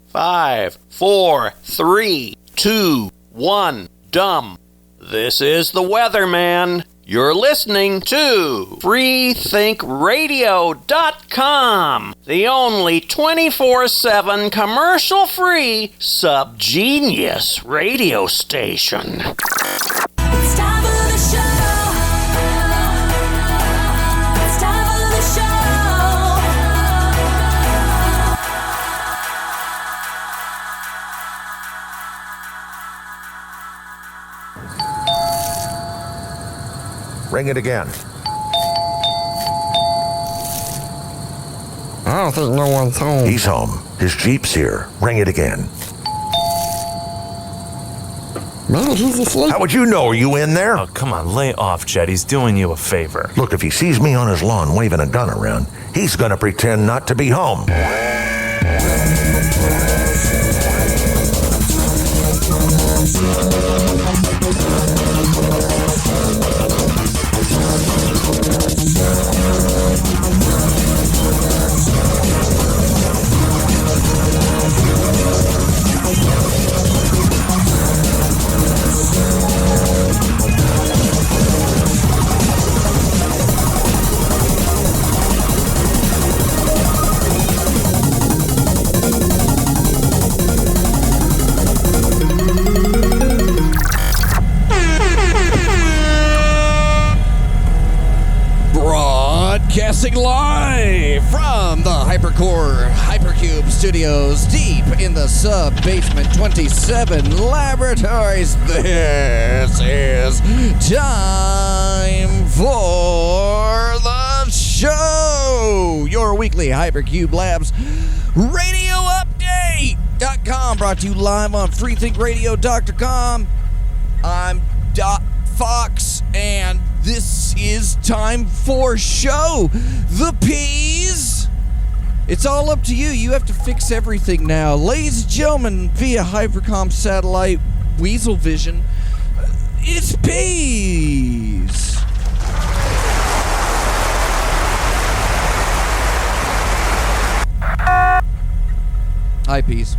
5, 4, 3, 2, 1, dumb. This is the Weatherman. You're listening to freethinkradio.com, the only 24/7 commercial-free sub-genius radio station. It's time for the show. It's time for the Ring it again. I don't think no one's home. He's home. His Jeep's here. Ring it again. Maybe he's asleep. How would you know? Are you in there? Oh, come on, lay off, Chet. He's doing you a favor. Look, if he sees me on his lawn waving a gun around, he's gonna pretend not to be home. Broadcasting live from the Hypercube Studios deep in the sub-basement 27 laboratories. This is time for the show. Your weekly Hypercube Labs radio update.com, brought to you live on freethinkradio.com. I'm Fox, and this is time for show. The P's. It's all up to you. You have to fix everything now. Ladies and gentlemen, via HyperCOMM satellite Weasel Vision, it's P's. Hi, P's.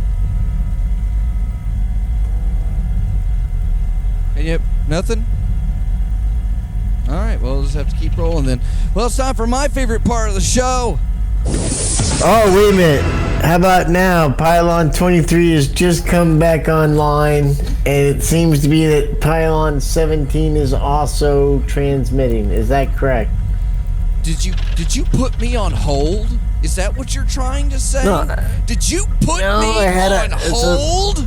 And yep, nothing? All right, well, we'll just have to keep rolling then. Well, it's time for my favorite part of the show. Oh, wait a minute. How about now? Pylon 23 has just come back online, and it seems to be that Pylon 17 is also transmitting. Is that correct? Did you put me on hold? Is that what you're trying to say? No, Did you put me on hold?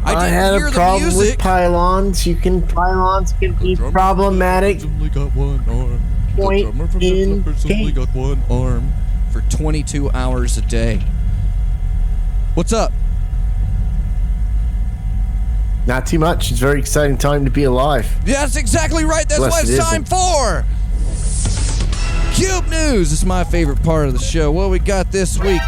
I didn't had hear a the problem music. with pylons. Pylons can be problematic. Only got one arm. Point The drummer from the in Flippers only got one arm for 22 hours a day. What's up? Not too much. It's a very exciting time to be alive. Yeah, that's exactly right. That's Unless what it's it time isn't. for. CubeNews. This is my favorite part of the show. What we got this week?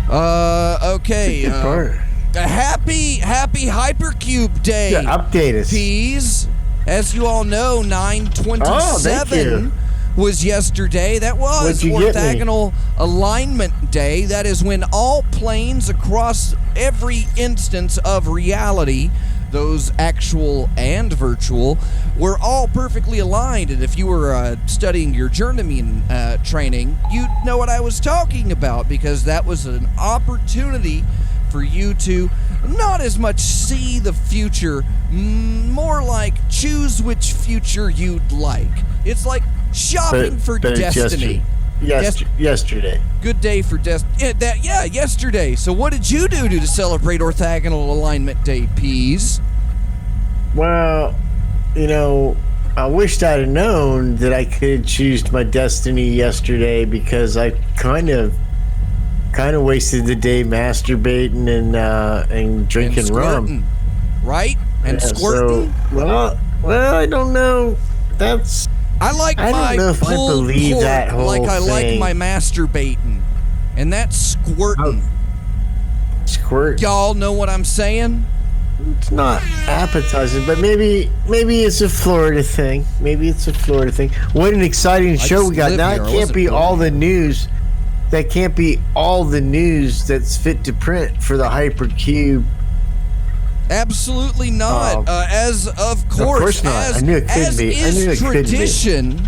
Okay. Good part. A happy Hypercube Day. Yeah, update us. Please. As you all know, 9/27 was yesterday. That was What'd you get me? Orthogonal Alignment Day. That is when all planes across every instance of reality, those actual and virtual, were all perfectly aligned. And if you were studying your journeyman training, you'd know what I was talking about, because that was an opportunity for you to not as much see the future, more like choose which future you'd like. It's like shopping for destiny. Yesterday. Good day for yesterday. So what did you do to celebrate Orthogonal Alignment Day, Peas? Well, I wished I'd have known that I could choose my destiny yesterday, because I kind of wasted the day masturbating and drinking rum. Right? And squirting? So, well, I don't know. I don't know if I believe that whole like I thing. like my masturbating. And that's squirting. Squirt. Y'all know what I'm saying? It's not appetizing, but maybe it's a Florida thing. What an exciting show we got. Now it can't be all the news that can't be all the news that's fit to print for the Hypercube. Absolutely not. As of course not. As, I knew it couldn't as be. I is knew it couldn't be. tradition,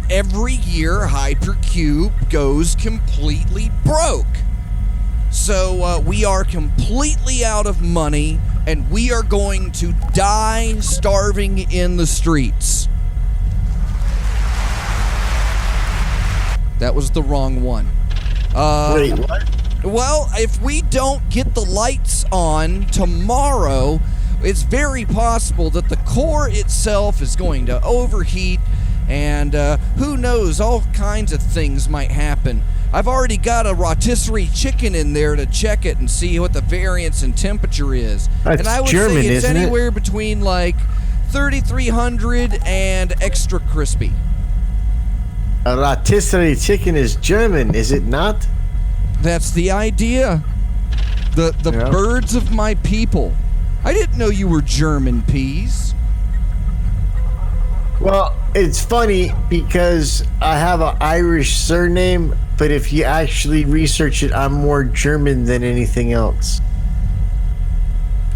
every year Hypercube goes completely broke. So we are completely out of money, and we are going to die starving in the streets. That was the wrong one. Wait, what? Well, if we don't get the lights on tomorrow, it's very possible that the core itself is going to overheat, and who knows, all kinds of things might happen. I've already got a rotisserie chicken in there to check it and see what the variance in temperature is. That's and I would German, say it's isn't it? anywhere between like 3,300 and extra crispy. A rotisserie chicken is German, is it not? That's the idea. The Yeah. birds of my people. I didn't know you were German peas. Well, it's funny because I have an Irish surname, but if you actually research it, I'm more German than anything else.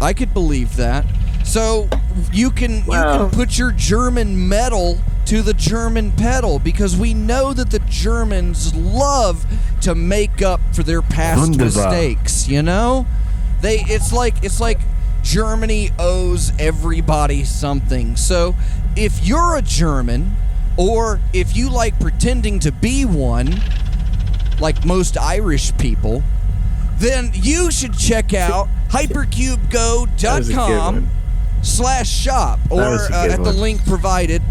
I could believe that. So you can Well- put your German metal to the German pedal, because we know that the Germans love to make up for their past Wunderbar. mistakes, you know? It's like Germany owes everybody something. So if you're a German, or if you like pretending to be one, like most Irish people, then you should check out hypercubego.com/shop, or That was a good at the one. link provided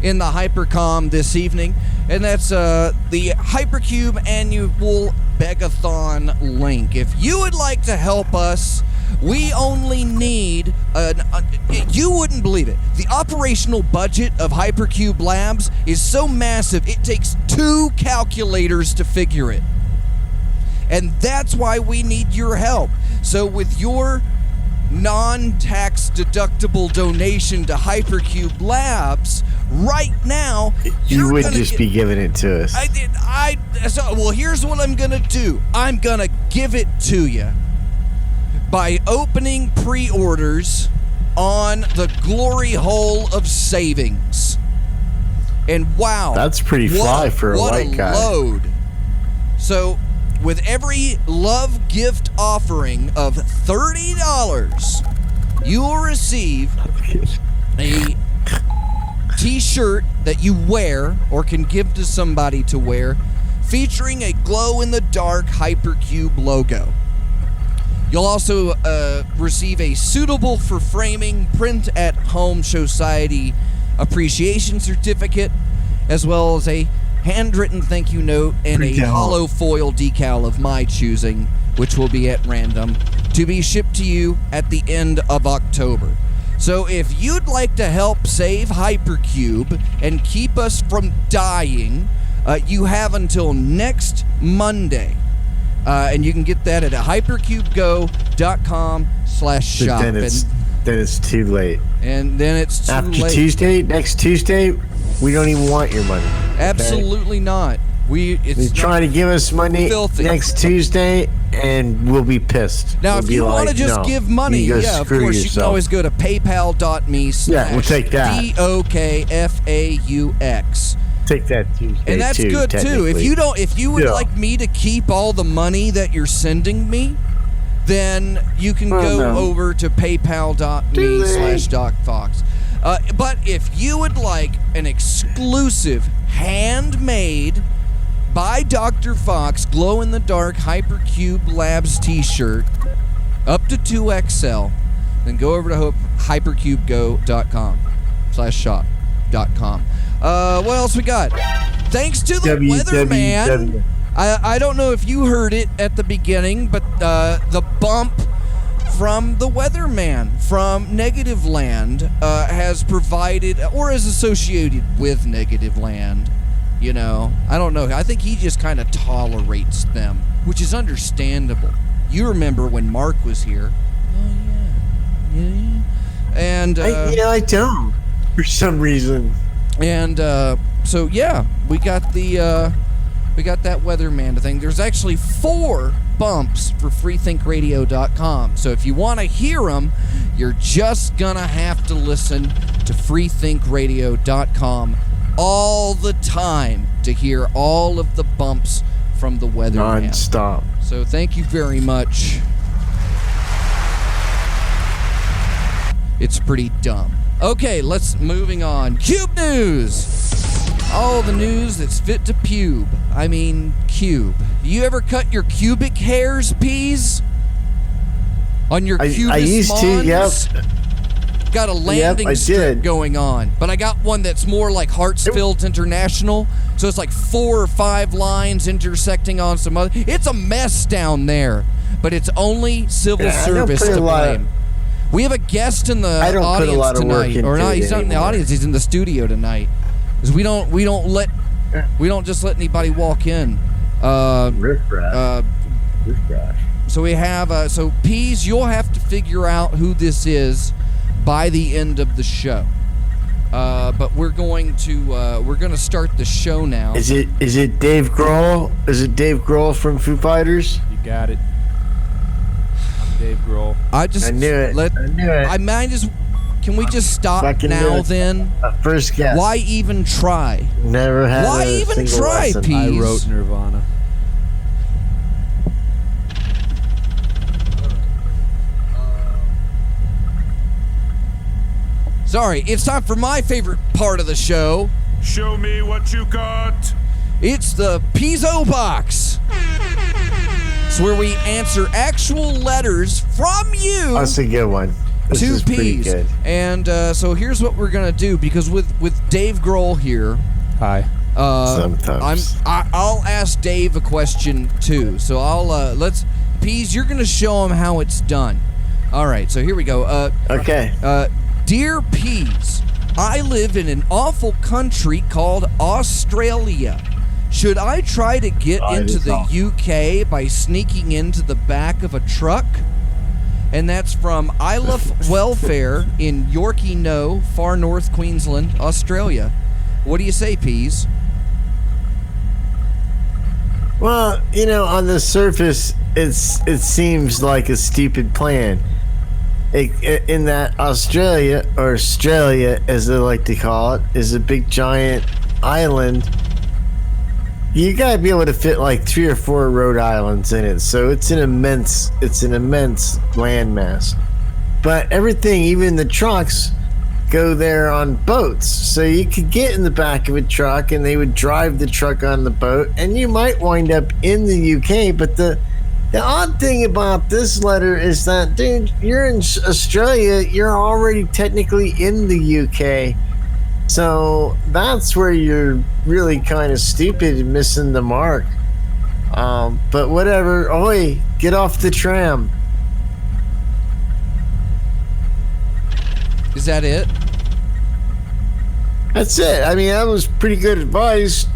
in the HyperCOMM this evening, and that's the Hypercube Annual Begathon link. If you would like to help us, we only need you wouldn't believe it. The operational budget of Hypercube Labs is so massive, it takes 2 calculators to figure it. And that's why we need your help. So with your non-tax deductible donation to Hypercube Labs, right now, You you're would gonna just get- be giving it to us. well, here's what I'm gonna do. I'm gonna give it to you by opening pre-orders on the glory hole of savings. And wow, That's pretty fly for a white guy. What a load. So, with every love gift offering of $30, you will receive a t-shirt that you wear or can give to somebody to wear, featuring a glow-in-the-dark Hypercube logo. You'll also receive a suitable for framing print-at-home society appreciation certificate, as well as a handwritten thank you note and a Decal. hollow foil decal of my choosing, which will be at random, to be shipped to you at the end of October. So if you'd like to help save Hypercube and keep us from dying, you have until next Monday. And you can get that at hypercubego.com/shop. Then it's too late. And then it's too After late. next Tuesday, we don't even want your money. okay? Absolutely not. You're It's trying to give us money filthy. next Tuesday, and we'll be pissed. Now, We'll if be you want to like, just no, give money, you go yeah, of screw course, you can yourself. always go to paypal.me Yeah, we'll take that. DOKFAUX. Take that Tuesday, And that's too, good too. If technically. you would Yeah. like me to keep all the money that you're sending me, then you can Well, go no. over to paypal.me/DocFox. But if you would like an exclusive, handmade by Dr. Fox glow-in-the-dark Hypercube Labs t-shirt, up to 2XL, then go over to hypercubego.com/shop.com. What else we got? Thanks to the Weatherman. www. I don't know if you heard it at the beginning, but the bump from the Weatherman from Negtativland has provided, or is associated with Negtativland. You know, I don't know. I think he just kind of tolerates them, which is understandable. You remember when Mark was here? Oh yeah. And I don't. For some reason. so yeah, we got the We got that Weatherman thing. There's actually 4 bumps for freethinkradio.com. So if you want to hear them, you're just going to have to listen to freethinkradio.com all the time to hear all of the bumps from the Weatherman. Non-stop. So thank you very much. It's pretty dumb. Okay, moving on. Cube News! All the news that's fit to pube. I mean, cube. You ever cut your cubic hairs, Peas? On your cubis I used to, yep. Got a landing strip going on. But I got one that's more like Hartsfield International. So it's like 4 or 5 lines intersecting on some other. It's a mess down there. But it's only civil service to blame. We have a guest in the audience tonight. Or no, he's not in the audience, he's in the studio tonight. Because we don't just let anybody walk in. Riffraff. So we have so Peas, you'll have to figure out who this is by the end of the show. But we're going to start the show now. Is it Dave Grohl? Is it Dave Grohl from Foo Fighters? You got it. I'm Dave Grohl. I knew it. I knew it. Can we just stop now then? First guess. Why even try? Never had. Why even try, lesson. Peas? I wrote Nirvana. Sorry, it's time for my favorite part of the show. Show me what you got. It's the Pizzo Box. It's where we answer actual letters from you. That's a good one. This is pretty good. And so here's what we're gonna do, because with Dave Grohl here. Hi. Sometimes. I'll ask Dave a question too. So I'll Peas, you're gonna show him how it's done. All right. So here we go. Okay. Dear Peas, I live in an awful country called Australia. Should I try to get into the UK by sneaking into the back of a truck? And that's from I Love Welfare in Yorkie No, far north Queensland, Australia. What do you say, Peas? Well, on the surface, it seems like a stupid plan. In that Australia, or Australia as they like to call it, is a big giant island. You gotta be able to fit like 3 or 4 Rhode Islands in it, so it's an immense landmass. But everything, even the trucks, go there on boats. So you could get in the back of a truck and they would drive the truck on the boat, and you might wind up in the UK. But the odd thing about this letter is that, dude, you're in Australia, you're already technically in the UK. So that's where you're really kind of stupid and missing the mark. But whatever. Oi, get off the tram. Is that it? That's it. I mean, that was pretty good advice.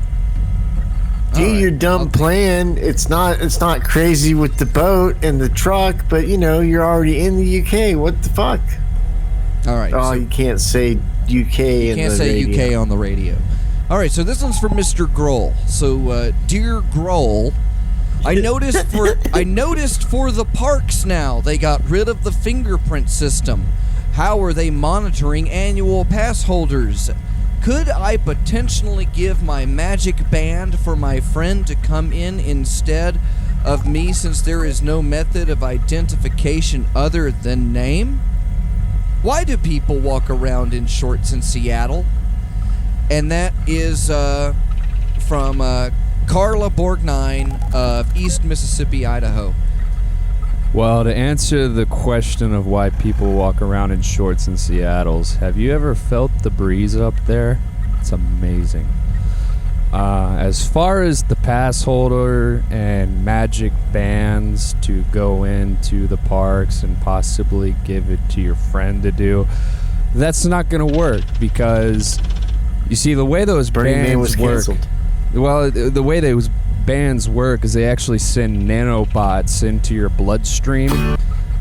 Do your dumb plan. It's not crazy with the boat and the truck, but you're already in the UK. What the fuck? All right. Oh, you can't say UK. You can't say radio. UK on the radio. All right. So this one's from Mr. Grohl. So, dear Grohl, I noticed for the parks now they got rid of the fingerprint system. How are they monitoring annual pass holders? Could I potentially give my magic band for my friend to come in instead of me, since there is no method of identification other than name? Why do people walk around in shorts in Seattle? And that is from Carla Borgnine of East Mississippi, Idaho. Well, to answer the question of why people walk around in shorts in Seattle's, have you ever felt the breeze up there? It's amazing. As far as the pass holder and magic bands to go into the parks and possibly give it to your friend to do, that's not going to work, because you see the way those bands work. Well, the way those bands work is they actually send nanobots into your bloodstream,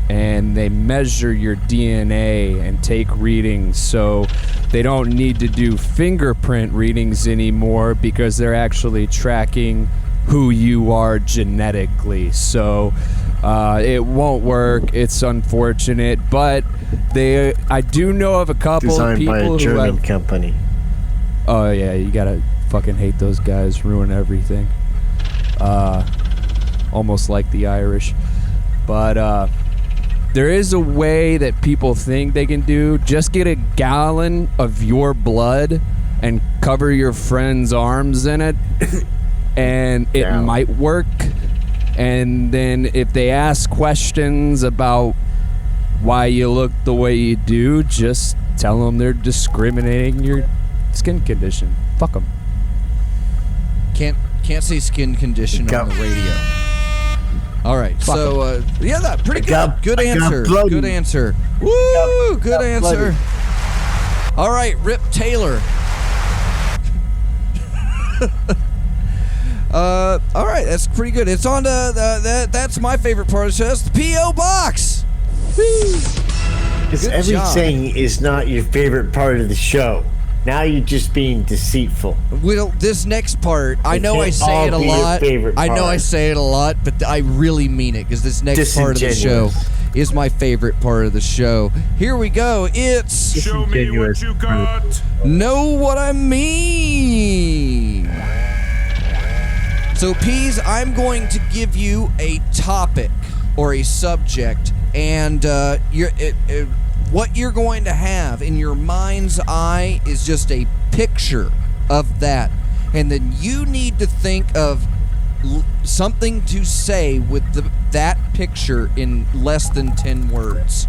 and they measure your DNA and take readings, so they don't need to do fingerprint readings anymore because they're actually tracking who you are genetically. So it won't work. It's unfortunate, but I do know of a couple of Designed people by a who German have. company. Oh yeah, you gotta fucking hate those guys. Ruin everything. Almost like the Irish, but there is a way that people think they can do. Just get a gallon of your blood and cover your friend's arms in it, and it might work. And then if they ask questions about why you look the way you do, just tell them they're discriminating your skin condition. Fuck them. Can't say skin condition on the radio. All right, so yeah, that pretty good. Good answer. Good answer. Woo! Good answer. All right, Rip Taylor. All right, that's pretty good. It's on to that's my favorite part of the show. That's the P.O. Box. Because Good everything is not your favorite part of the show. Now you're just being deceitful. Well, this next part, I know I can't say all it a be your lot. favorite I know I part. say it a lot, but I really mean it because this next part of the show is my favorite part of the show. Here we go. It's Show me what you got. Know What I Mean. So, Peas, I'm going to give you a topic or a subject, and what you're going to have in your mind's eye is just a picture of that. And then you need to think of something to say with that picture in less than 10 words.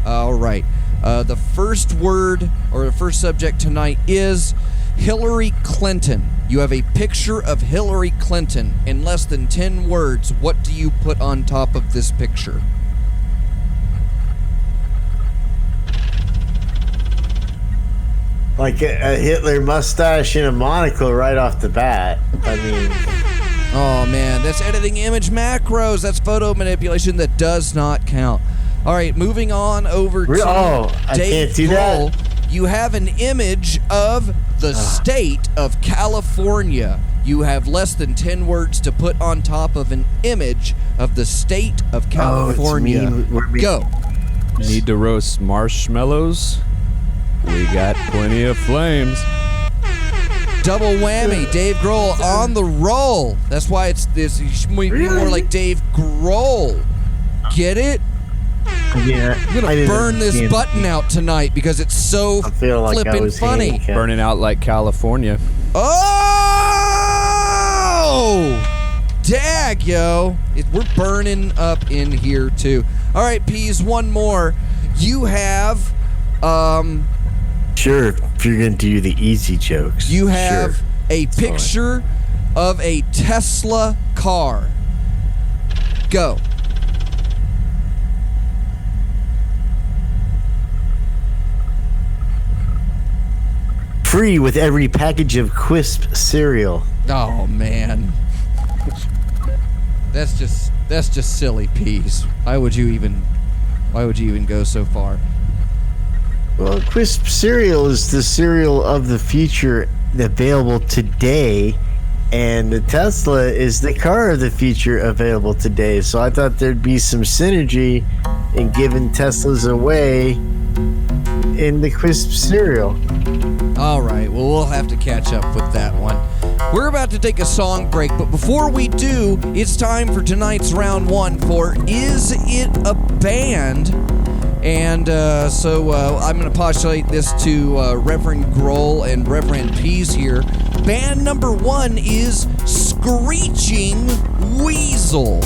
All right. The first word or the first subject tonight is Hillary Clinton. You have a picture of Hillary Clinton in less than 10 words. What do you put on top of this picture? Like a Hitler mustache and a monocle right off the bat. I mean, Oh man, that's editing image macros. That's photo manipulation that does not count. All right, moving on over to I Dave can't do Grohl. that. You have an image of the state of California. You have less than 10 words to put on top of an image of the state of California. Go. Need to roast marshmallows? We got plenty of flames. Double whammy. Dave Grohl on the roll. That's why it's this. You should be more like Dave Grohl. Get it? Yeah, I'm gonna burn this button out tonight because it's so I feel like I flippin' was funny. handicapped. Burning out like California. Oh! Dag, yo. We're burning up in here, too. All right, Peas, one more. You have, Sure, if you're going to do the easy jokes. you have sure. a picture of a Tesla car. Go. Free with every package of Quisp cereal. Oh, man. That's just silly, Peas. Why would you even go so far? Well, Quisp cereal is the cereal of the future available today, and the Tesla is the car of the future available today. So I thought there'd be some synergy in giving Teslas away in the Quisp cereal. All right, well, we'll have to catch up with that one. We're about to take a song break, but before we do, it's time for tonight's round one for Is It a Band? And so I'm going to postulate this to Reverend Grohl and Reverend Pease here. Band number one is Screeching Weasel.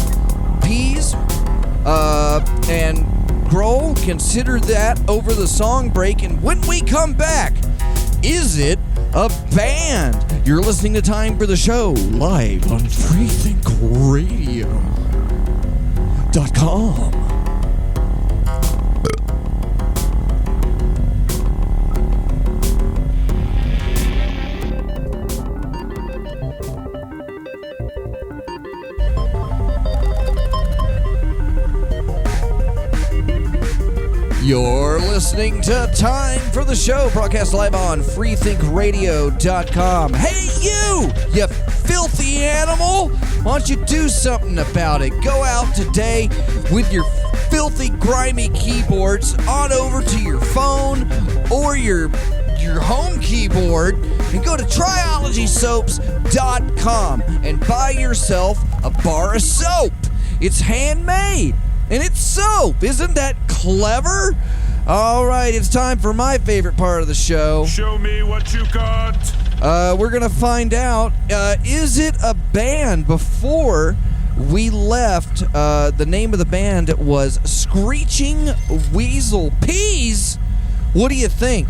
Pease and Grohl, consider that over the song break, and when we come back, is it a band? You're listening to Time for the Show, live on freethinkradio.com. You're listening to Time for the Show, broadcast live on freethinkradio.com. Hey, you filthy animal! Why don't you do something about it? Go out today with your filthy, grimy keyboards on over to your phone or your home keyboard and go to triologysoaps.com and buy yourself a bar of soap. It's handmade. And it's soap. Isn't that clever? All right, it's time for my favorite part of the show. Show me what you got. We're going to find out, is it a band? Before we left, the name of the band was Screeching Weasel. Peas, what do you think?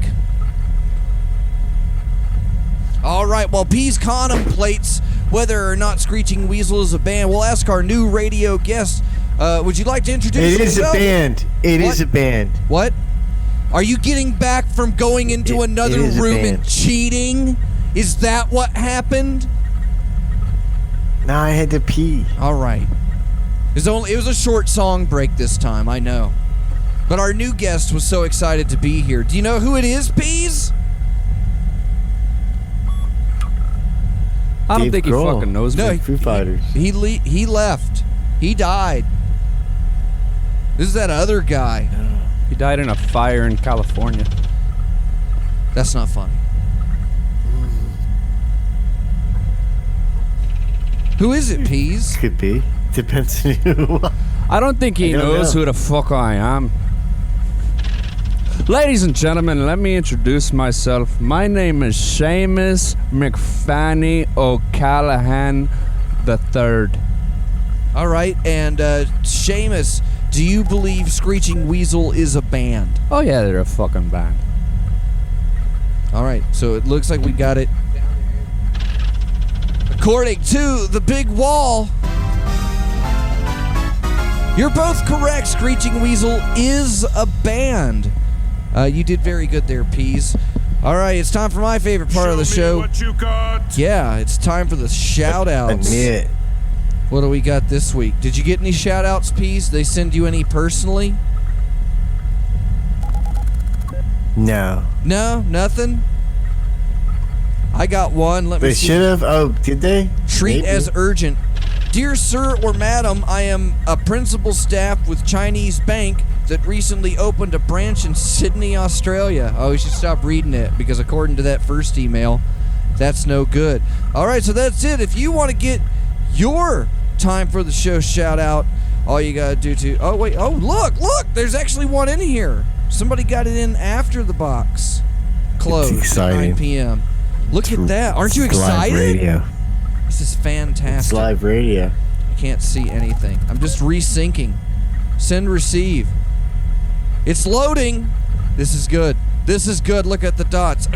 All right, while Peas contemplates whether or not Screeching Weasel is a band, we'll ask our new radio guest. Would you like to introduce yourself? It is a band. It is a band. What? Are you getting back from going into another room and cheating? Is that what happened? No, I had to pee. All right. It was a short song break this time, I know. But our new guest was so excited to be here. Do you know who it is, Peas? I don't Dave think Grohl. he fucking knows me. Foo Fighters. He left. He died. This is that other guy. He died in a fire in California. That's not funny. Who is it, Peas? Could be. Depends on who. I don't think he I don't knows know. who the fuck I am. Ladies and gentlemen, let me introduce myself. My name is Seamus McFanny O'Callahan III. All right, and Seamus, do you believe Screeching Weasel is a band? Oh yeah, they're a fucking band. All right, so it looks like we got it. According to the big wall, you're both correct. Screeching Weasel is a band. You did very good there, Peas. All right, it's time for my favorite part of the show. What you got? Yeah, it's time for the shout-outs. Admit. What do we got this week? Did you get any shout-outs, Peas? They send you any personally? No. No, nothing? I got one. Let me They see. should have. Oh, did they? Treat Maybe. as urgent. Dear sir or madam, I am a principal staff with Chinese Bank that recently opened a branch in Sydney, Australia. Oh, we should stop reading it because according to that first email, that's no good. All right, so that's it. If you want to get your Time for the Show shout out, all you got to do to... Oh, wait. Oh, look. There's actually one in here. Somebody got it in after the box closed at exciting. 9 p.m. Look at that. Aren't you It's live excited? radio. This is fantastic. It's live radio. I can't see anything. I'm just resyncing. Send, receive. It's loading. This is good. This is good. Look at the dots.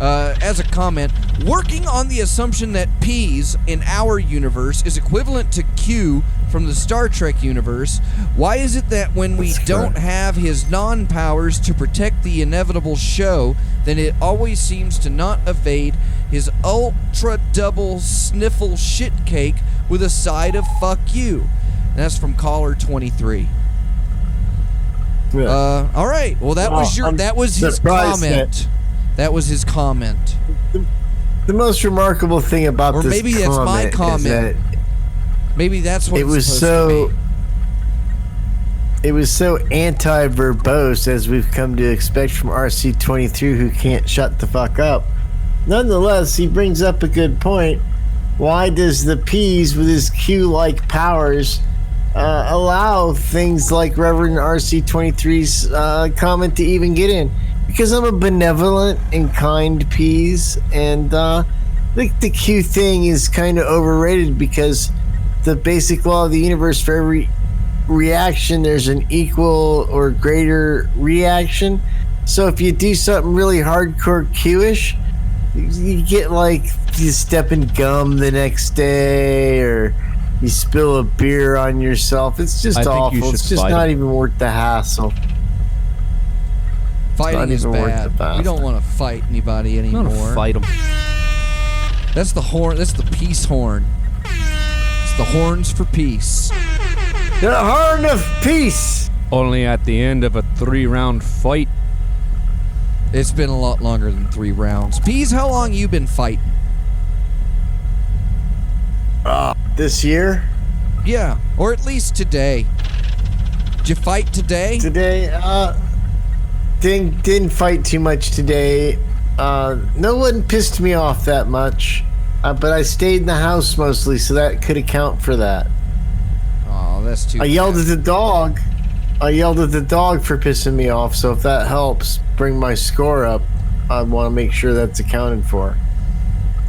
As a comment, working on the assumption that P's in our universe is equivalent to Q from the Star Trek universe, why is it that when we That's don't correct. have his non-powers to protect the inevitable show, then it always seems to not evade his ultra double sniffle shit cake with a side of fuck you? And that's from caller 23. Yeah. All right. Well, that was I'm his surprised comment. That was his comment. The most remarkable thing about Or this maybe that's my is comment. that Maybe that's what it was supposed to be. it was so anti-verbose as we've come to expect from RC23, who can't shut the fuck up. Nonetheless, he brings up a good point. Why does the P's with his Q-like powers allow things like Reverend RC23's comment to even get in? Because I'm a benevolent and kind P's, and I think the Q thing is kind of overrated because the basic law of the universe, for every reaction there's an equal or greater reaction. So if you do something really hardcore Q-ish, you get like you step in gum the next day, or you spill a beer on yourself. It's just I think you awful. It's should just fight not him. even worth the hassle. Fighting not is even worth bad. the battle. We don't want to fight anybody I'm anymore. gonna fight him. That's the horn. That's the peace horn. It's the horns for peace. The horn of peace. only at the end of a 3-round fight. It's been a lot longer than 3 rounds. Peas, how long you been fighting? This year? Yeah, or at least today. Did you fight today? Today, didn't fight too much today. No one pissed me off that much. But I stayed in the house mostly, so that could account for that. Oh, that's too I yelled bad. at the dog. I yelled at the dog for pissing me off, so if that helps bring my score up, I want to make sure that's accounted for.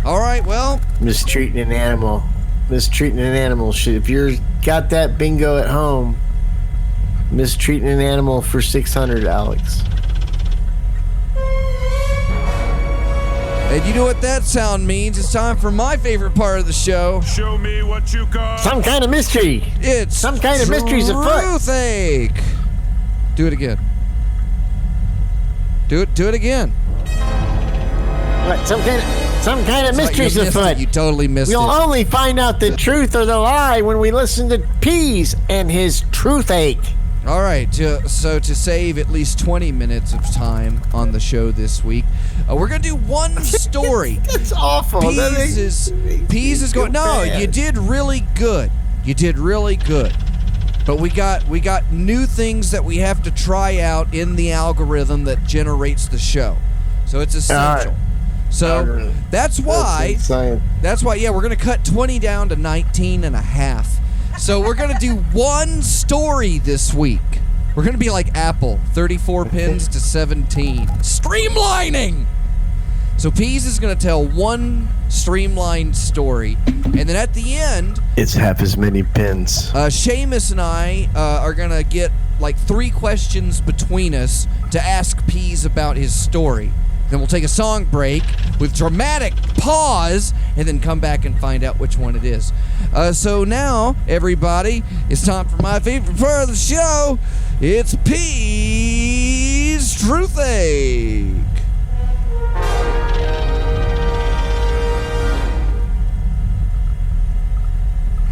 All right, well, Mistreating an animal. Mistreating an animal shit. If you're got that bingo at home, mistreating an animal for 600, Alex. and you know what that sound means. It's time for my favorite part of the show. Show me what you got. Some kind of mystery. It's Some kind of mystery's afoot. Truthache. Do it again. Do it again. What? Some kind of It's like mystery's you missed afoot. it. You totally missed We'll it. only find out the truth or the lie when we listen to Peas and his truthache. All right, so to save at least 20 minutes of time on the show this week, we're going to do one story. That's awful. Peas is going. No, you did really good. You did really good. But we got new things that we have to try out in the algorithm that generates the show. So it's essential. So that's why, yeah, we're going to cut 20 down to 19 and a half. So we're going to do one story this week. We're going to be like Apple, 34 pins to 17. Streamlining! So Peas is going to tell one streamlined story. And then at the end, It's half as many pins. Seamus and I are going to get like 3 questions between us to ask Peas about his story. Then we'll take a song break with dramatic pause and then come back and find out which one it is. So now, everybody, it's time for my favorite part of the show. It's Peas Truthache.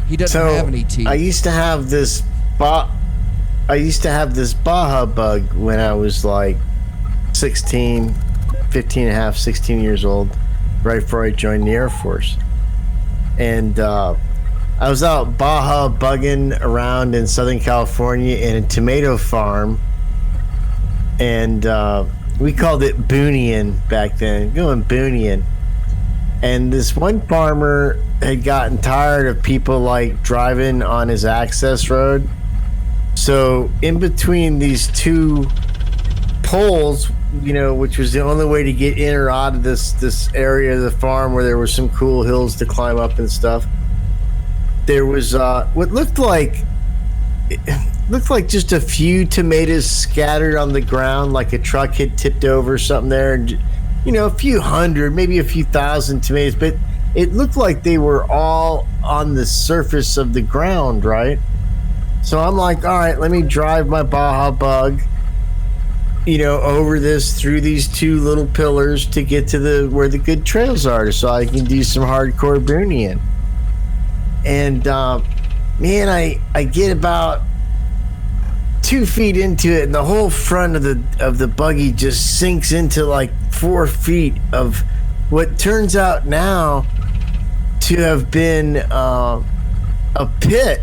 He doesn't have any teeth. I used to have this Baja bug when I was like 15 and a half, 16 years old, right before I joined the Air Force. And I was out Baja bugging around in Southern California in a tomato farm. And we called it booneying back then, going booneying. And this one farmer had gotten tired of people like driving on his access road. So in between these 2 poles, you know, which was the only way to get in or out of this area of the farm where there were some cool hills to climb up and stuff, there was what looked like just a few tomatoes scattered on the ground, like a truck had tipped over something there, and you know, a few hundred, maybe a few thousand tomatoes, but it looked like they were all on the surface of the ground, right? So I'm like, all right, let me drive my Baja bug, you know, over this, through these 2 little pillars to get to where the good trails are, so I can do some hardcore booneying. And man, I get about 2 feet into it, and the whole front of the buggy just sinks into like 4 feet of what turns out now to have been a pit,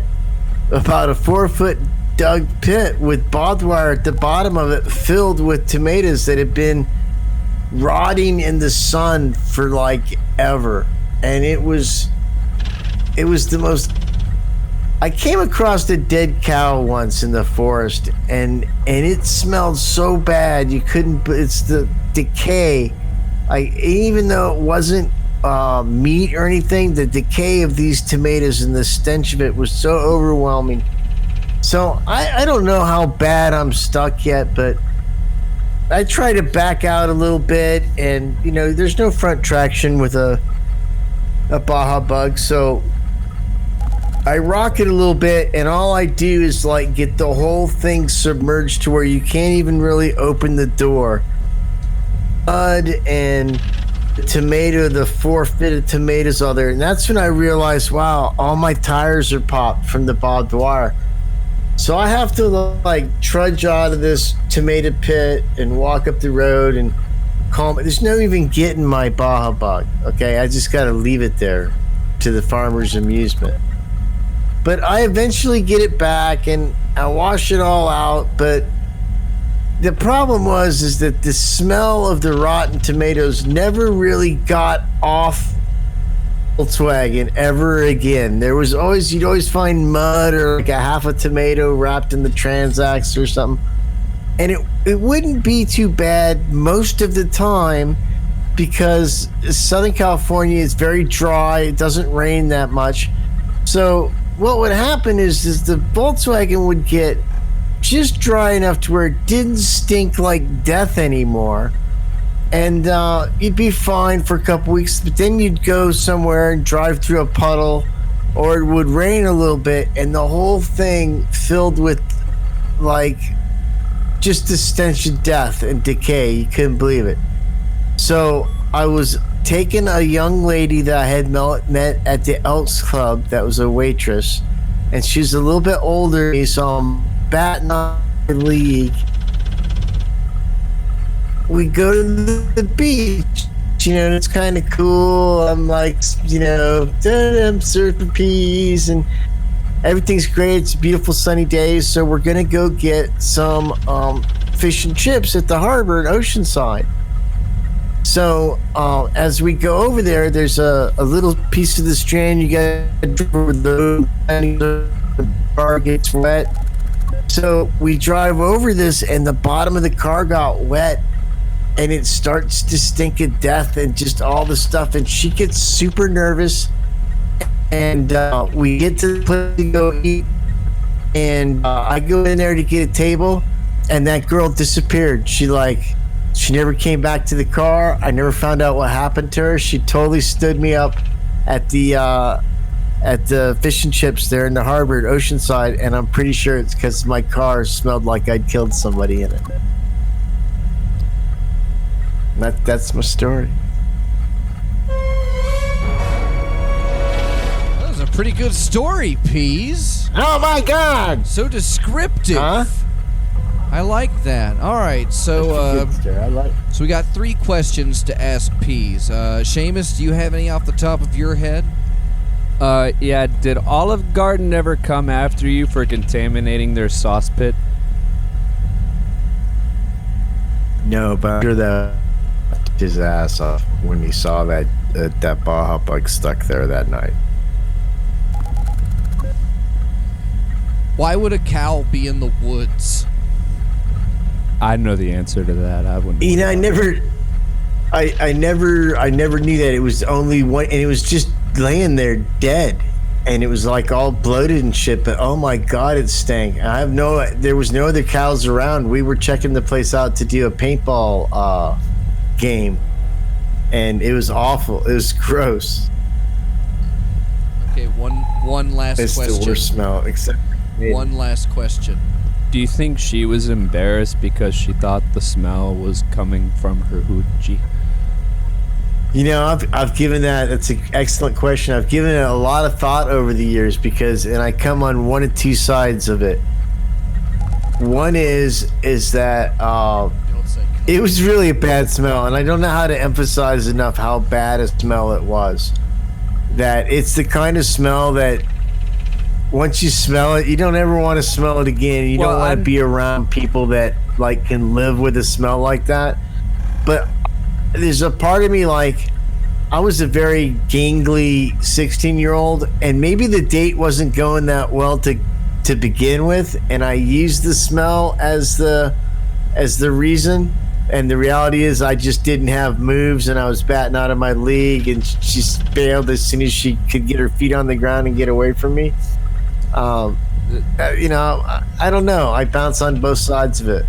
about a 4-foot dug pit with barbed wire at the bottom of it, filled with tomatoes that had been rotting in the sun for like ever. And it was the most. I came across a dead cow once in the forest, and it smelled so bad you couldn't. It's the decay. Even though it wasn't meat or anything, the decay of these tomatoes and the stench of it was so overwhelming. So I don't know how bad I'm stuck yet, but I try to back out a little bit, and you know, there's no front traction with a Baja bug, so I rock it a little bit, and all I do is like get the whole thing submerged to where you can't even really open the door. Mud and the tomato, the 4 feet of tomatoes all there, and that's when I realized, wow, all my tires are popped from the barbed wire. So I have to like trudge out of this tomato pit and walk up the road and calm. There's no even getting my Baja Bug. Okay, I just got to leave it there to the farmer's amusement. But I eventually get it back and I wash it all out. But the problem is that the smell of the rotten tomatoes never really got off Volkswagen ever again. You'd always find mud or like a half a tomato wrapped in the Transax or something. And it wouldn't be too bad most of the time because Southern California is very dry. It doesn't rain that much. So what would happen is the Volkswagen would get just dry enough to where it didn't stink like death anymore. And you'd be fine for a couple weeks, but then you'd go somewhere and drive through a puddle, or it would rain a little bit, and the whole thing filled with, like, just the stench of death and decay. You couldn't believe it. So I was taking a young lady that I had met at the Elks Club that was a waitress, and she's a little bit older than me, so I'm batting on the league. We go to the beach, and it's kind of cool. I'm like, I'm surfing peas, and everything's great. It's a beautiful sunny day, so we're gonna go get some fish and chips at the harbor in Oceanside. So as we go over there, there's a little piece of the strand you gotta drive over the car gets wet. So we drive over this, and the bottom of the car got wet. And it starts to stink of death and just all the stuff. And she gets super nervous. And we get to the place to go eat. And I go in there to get a table. And that girl disappeared. She never came back to the car. I never found out what happened to her. She totally stood me up at the fish and chips there in the harbor at Oceanside. And I'm pretty sure it's because my car smelled like I'd killed somebody in it. That's my story. That was a pretty good story, Peas. Oh my God! So descriptive. Huh? I like that. All right, so so we got 3 questions to ask Peas. Seamus, do you have any off the top of your head? Yeah. Did Olive Garden ever come after you for contaminating their sauce pit? No, but I'm sure that his ass off when he saw that Baja Bug stuck there that night. Why would a cow be in the woods? I know the answer to that. I wouldn't. I never knew that. It was only one, and it was just laying there dead, and it was like all bloated and shit. But oh my God, it stank. There was no other cows around. We were checking the place out to do a paintball game, and it was awful. It was gross. Okay, one last question. It's the worst smell, except for me. One last question. Do you think she was embarrassed because she thought the smell was coming from her hoochie? I've given that's an excellent question. I've given it a lot of thought over the years and I come on one of 2 sides of it. One is that it was really a bad smell, and I don't know how to emphasize enough how bad a smell it was. That it's the kind of smell that once you smell it, you don't ever want to smell it again. You don't want to be around people that can live with a smell like that. But there's a part of me I was a very gangly 16-year-old, and maybe the date wasn't going that well to begin with, and I used the smell as the reason. And the reality is I just didn't have moves, and I was batting out of my league, and she bailed as soon as she could get her feet on the ground and get away from me. I don't know. I bounce on both sides of it.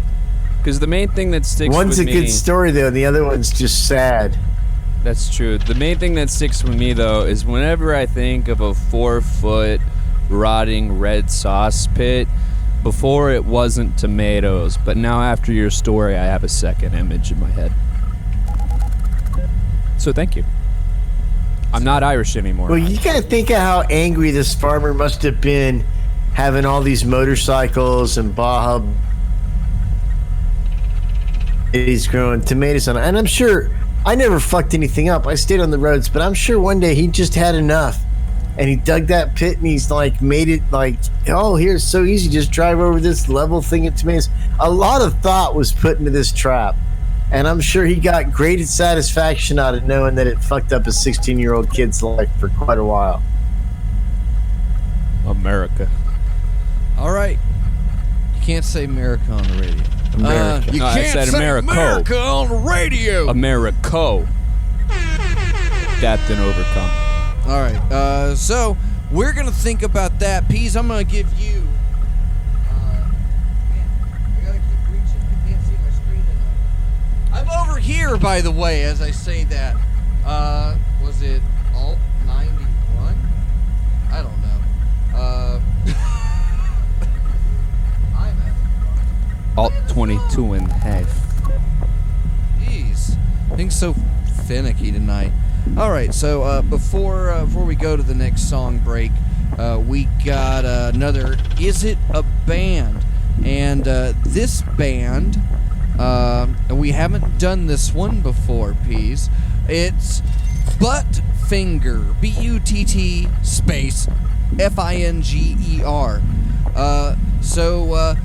Because the main thing that sticks One's with a me... good story, though, and the other one's just sad. That's true. The main thing that sticks with me, though, is whenever I think of a 4-foot rotting red sauce pit, before it wasn't tomatoes, but now after your story, I have a second image in my head. So thank you. I'm not Irish anymore. Well, you gotta think of how angry this farmer must have been having all these motorcycles and Baja. He's growing tomatoes on it. And I'm sure I never fucked anything up. I stayed on the roads, but I'm sure one day he just had enough. And he dug that pit and he's like made it like, oh, here's so easy. Just drive over this level thing of tomatoes. A lot of thought was put into this trap. And I'm sure he got great satisfaction out of knowing that it fucked up a 16-year-old kid's life for quite a while. America. All right. You can't say America on the radio. America. You No, I can't said say Americo. America on the radio. Americo. That didn't overcome. All right. So we're gonna think about that. Peas, I'm gonna give you. Man, I gotta keep reaching. I can't see my screen tonight. I'm over here, by the way, as I say that. Was it Alt 91? I don't know. I'm at. Alt 22 and a half. Jeez, things so finicky tonight. All right, so before we go to the next song break, we got another Is It a Band? And this band, we haven't done this one before, Peas. It's Buttfinger, B-U-T-T space F-I-N-G-E-R. So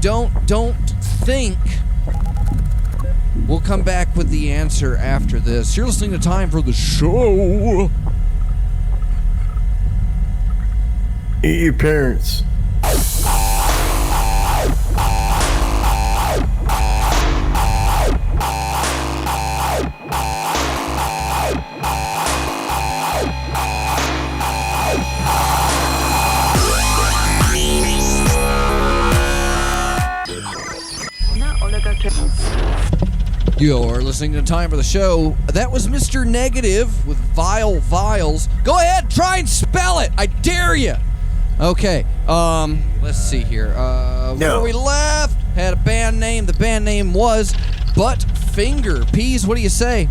don't think. We'll come back with the answer after this. You're listening to Time for the Show. Eat your parents. You're listening to Time for the Show. That was Mr. Negative with Vile Vials. Go ahead, try and spell it. I dare you. Okay, let's see here. Before we left, had a band name. The band name was Buttfinger. Peas, what do you say?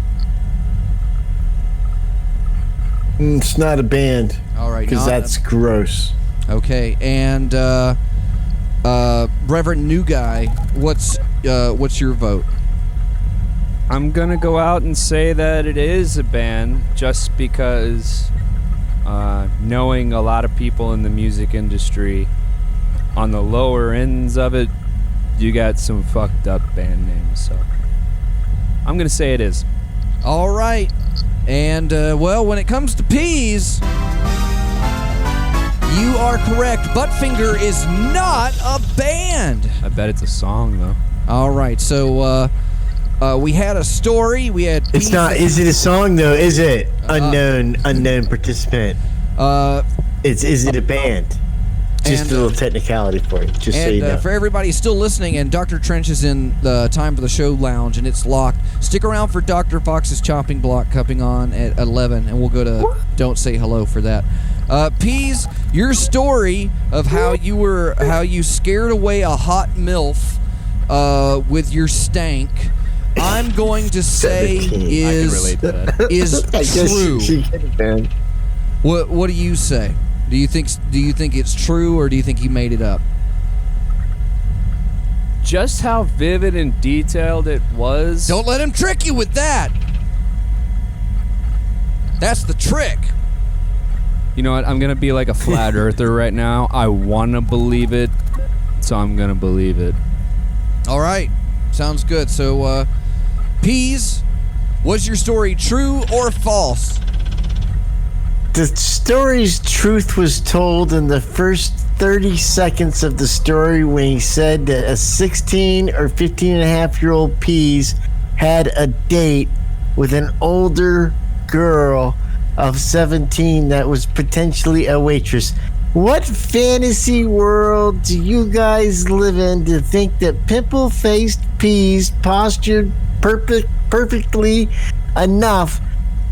It's not a band. All right, Because that's gross. Okay, and Reverend New Guy, what's your vote? I'm gonna go out and say that it is a band just because knowing a lot of people in the music industry, on the lower ends of it, you got some fucked up band names, so I'm gonna say it is. All right, and well, when it comes to Peas, you are correct. Buttfinger is not a band. I bet it's a song though. All right, so we had a story. We had. It's not. Is it a song though? Is it unknown participant? Is it a band? Just a little technicality for you, just so you know. For everybody still listening, and Dr. Trench is in the Time for the Show lounge, and it's locked. Stick around for Dr. Fox's chopping block coming on at 11, and we'll go to Don't Say Hello for that. Peas, your story of how you scared away a hot MILF with your stank, I'm going to say 17. is I can relate to that. is I guess true. she could have been. What do you say? Do you think it's true, or do you think he made it up? Just how vivid and detailed it was. Don't let him trick you with that. That's the trick. You know what? I'm gonna be like a flat earther right now. I wanna believe it, so I'm gonna believe it. All right, sounds good. So, Peas, was your story true or false? The story's truth was told in the first 30 seconds of the story when he said that a 16 or 15 and a half year old Peas had a date with an older girl of 17 that was potentially a waitress. What fantasy world do you guys live in to think that pimple-faced Peas postured perfectly enough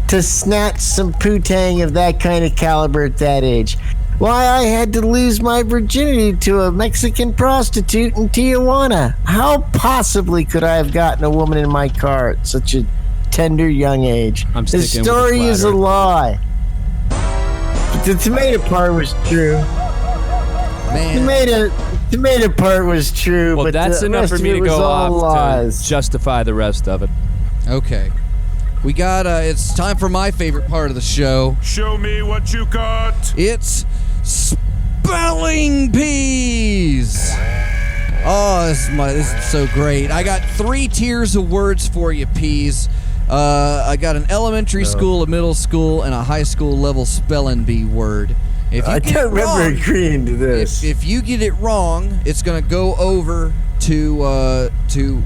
to snatch some poo-tang of that kind of caliber at that age? Why, I had to lose my virginity to a Mexican prostitute in Tijuana. How possibly could I have gotten a woman in my car at such a tender young age? I'm The sticking with the story is a flat earth. lie. The tomato part was true. Man. Tomato part was true, Well, but that's the enough rest for of me it to was go all off lies. to justify the rest of it. Okay. We got, it's time for my favorite part of the show. Show me what you got. It's spelling bees. Oh, this is so great. I got 3 tiers of words for you, Peas. I got an elementary school, a middle school, and a high school level spelling bee word. If you I get don't it remember wrong, agreeing to this. if you get it wrong, it's gonna go over to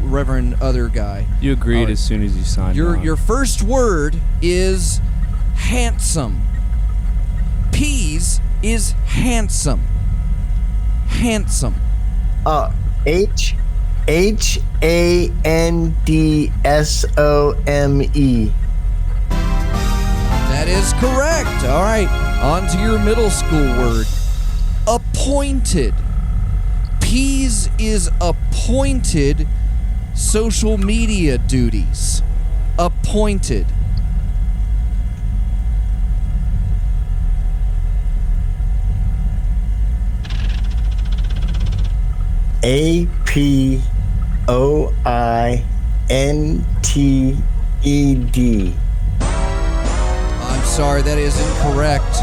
Reverend Other Guy. You agreed as soon as you signed on. Your first word is handsome. Peas is handsome. Handsome. HANDSOME. That is correct. All right, on to your middle school word. Appointed. Peas is appointed social media duties. Appointed. APOINTED. I'm sorry, that is incorrect.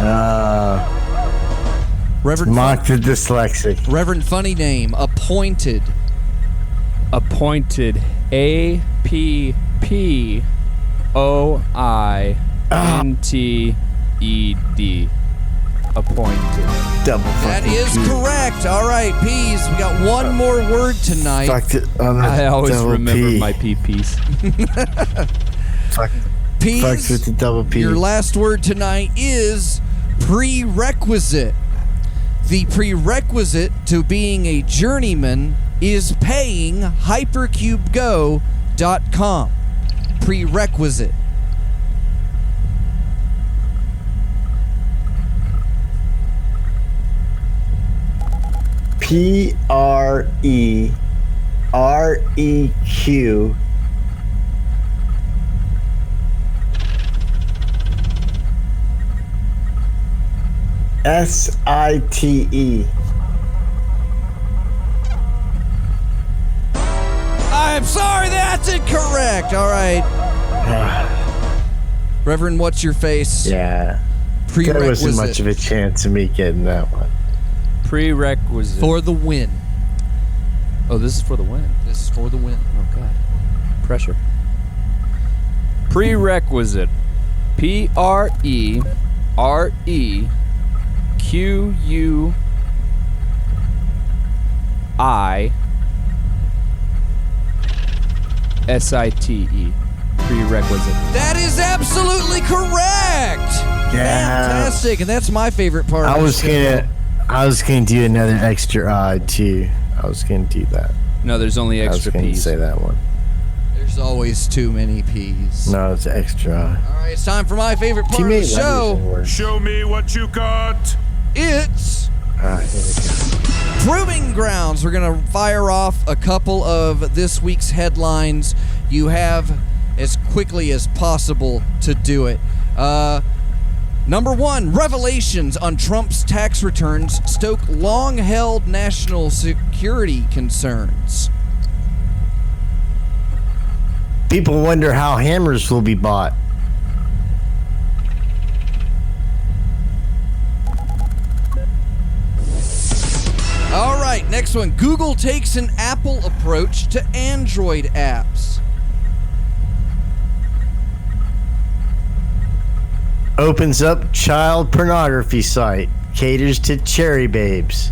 Reverend Mock the dyslexic. Reverend Funny Name. Appointed. Appointed. APPOINTED. Appointed. Double That fucking is P. correct. All right, Peas. We got one more word tonight. Fucked it on the I always double remember P. my PPs. Fucked Peas. with the double P. Your last word tonight is prerequisite. The prerequisite to being a journeyman is paying hypercubego.com. Prerequisite. PREREQ SITE. I'm sorry, that's incorrect. All right. Reverend, what's your face? Yeah. There Prerequisite wasn't much of a chance of me getting that one. Prerequisite. for the win. Oh, this is for the win. This is for the win. Oh, God. Pressure. Prerequisite. PREREQUISITE. Prerequisite. That is absolutely correct. Yeah. Fantastic, and that's my favorite part. I of the was show. gonna do another extra odd too. I was gonna do that. No, there's only I was extra gonna P's. say that one. There's always too many P's. No, it's extra odd. All right, it's time for my favorite part Too of many the letters show. and words. Show me what you got. It's Here we go. Proving Grounds. We're going to fire off a couple of this week's headlines. You have as quickly as possible to do it. Number 1, revelations on Trump's tax returns stoke long-held national security concerns. People wonder how hammers will be bought. All right, next one. Google takes an Apple approach to Android apps. Opens up child pornography site. Caters to cherry babes.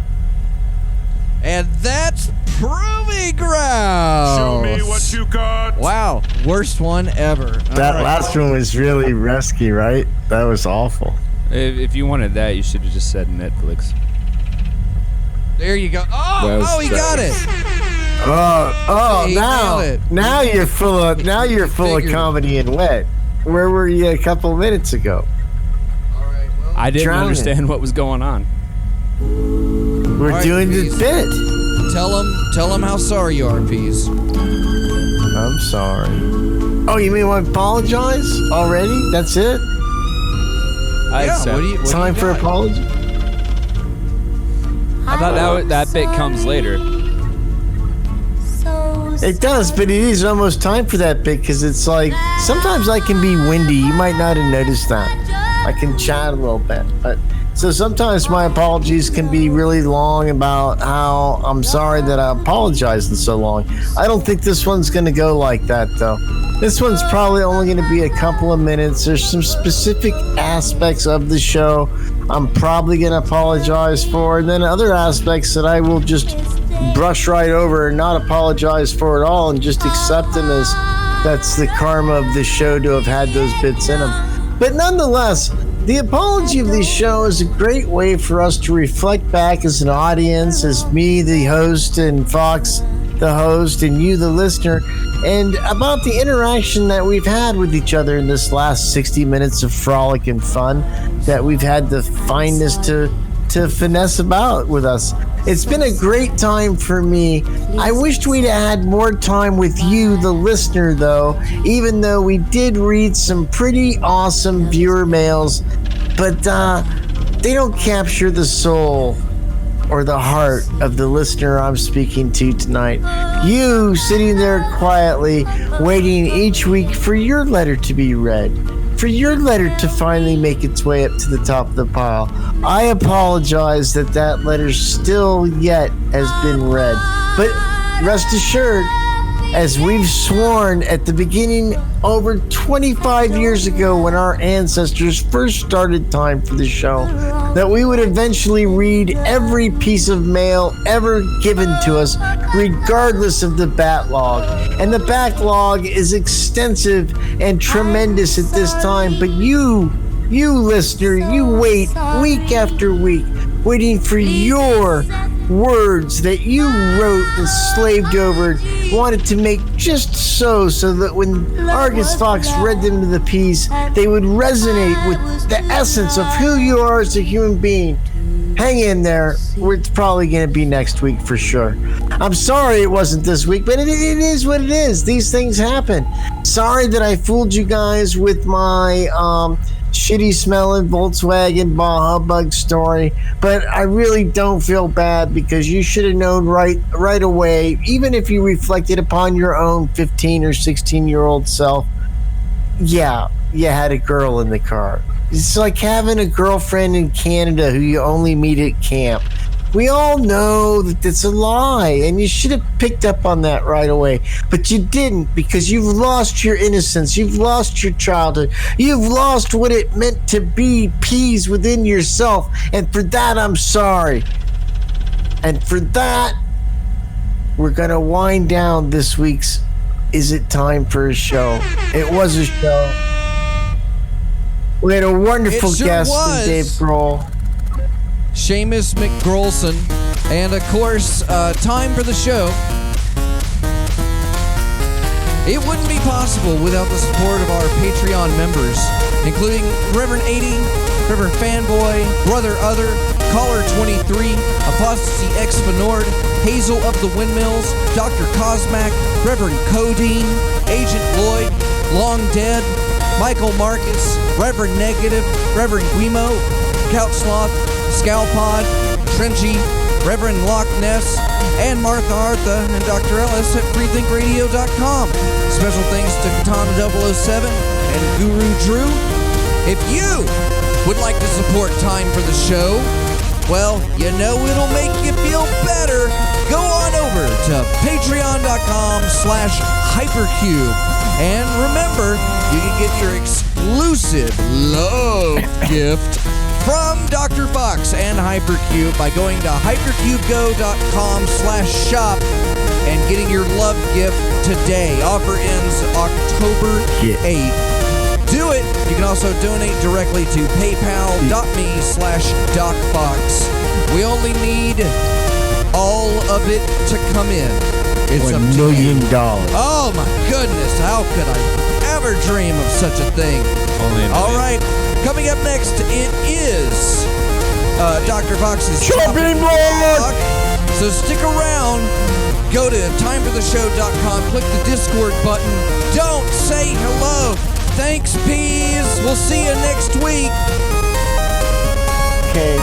And that's Proving Grounds. Show me what you got. Wow, worst one ever. That All right. last one was really risky, right? That was awful. If you wanted that, you should have just said Netflix. There you go. That was Oh, he got it. He nailed it. Now you're full of Figured. comedy and wit. Where were you a couple minutes ago? All right, well, I didn't Drowning. understand what was going on. We're right, doing the please. bit. tell him how sorry you are, Peas. I'm sorry. Oh, you mean I apologize already? That's it? I Yeah, accept. what do you Time for got? apology? How thought that bit comes later. It does, but it is almost time for that bit because it's like sometimes I can be windy. You might not have noticed that. I can chat a little bit, but so sometimes my apologies can be really long about how I'm sorry that I apologized in so long. I don't think this one's going to go like that though. This one's probably only going to be a couple of minutes. There's some specific aspects of the show I'm probably going to apologize for, and then other aspects that I will just brush right over and not apologize for at all and just accept them as that's the karma of the show to have had those bits in them. But nonetheless, the apology of this show is a great way for us to reflect back as an audience, as me, the host, and Fox, the host, and you, the listener, and about the interaction that we've had with each other in this last 60 minutes of frolic and fun that we've had the fineness to finesse about with us. It's been a great time for me. I wished we'd had more time with you, the listener, though, even though we did read some pretty awesome viewer mails, but they don't capture the soul or the heart of the listener I'm speaking to tonight. You sitting there quietly, waiting each week for your letter to be read, for your letter to finally make its way up to the top of the pile. I apologize that letter still yet has been read. But rest assured, as we've sworn at the beginning over 25 years ago when our ancestors first started Time for the Show, that we would eventually read every piece of mail ever given to us, regardless of the backlog. And the backlog is extensive and tremendous at this time, but you listener, you wait week after week, waiting for your words that you wrote and slaved over, wanted to make just so that when Argus Fox read them to the piece, they would resonate with the essence of who you are as a human being. Hang in there. It's probably going to be next week for sure. I'm sorry it wasn't this week, but it is what it is. These things happen. Sorry that I fooled you guys with my shitty smelling Volkswagen Baja Bug story, but I really don't feel bad because you should have known right away, even if you reflected upon your own 15 or 16-year-old self. Yeah, you had a girl in the car. It's like having a girlfriend in Canada who you only meet at camp. We all know that it's a lie, and you should have picked up on that right away. But you didn't, because you've lost your innocence. You've lost your childhood. You've lost what it meant to be peas within yourself. And for that, I'm sorry. And for that, we're going to wind down this week's Is It Time for a Show? It was a show. We had a wonderful guest, Dave Grohl. Seamus McGrolson, and of course, Time for the Show. It wouldn't be possible without the support of our Patreon members, including Reverend 80, Reverend Fanboy, Brother Other, Caller 23, Apostasy X Fenord, Hazel of the Windmills, Dr. Cosmac, Reverend Codeine, Agent Lloyd, Long Dead, Michael Marcus, Reverend Negative, Reverend Guimo, Couch Sloth, Scalpod, Trenchy, Reverend Loch Ness, and Martha Artha and Dr. Ellis at freethinkradio.com. Special thanks to Katana 007 and Guru Drew. If you would like to support Time for the Show, well, you know it'll make you feel better. Go on over to patreon.com/hypercube. And remember, you can get your exclusive love gift from Dr. Fox and Hypercube by going to hypercubego.com/shop and getting your love gift today. Offer ends October 8th. Do it. You can also donate directly to paypal.me/DocFox. We only need all of it to come in. It's $1 million. Oh my goodness, how could I ever dream of such a thing? All right, coming up next, it is Dr. Fox's Chopping Block. So stick around. Go to timefortheshow.com, click the Discord button. Don't say hello. Thanks, peas. We'll see you next week. Okay.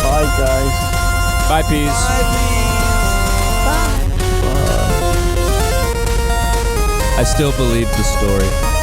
Bye, guys. Bye, peas. I still believe the story.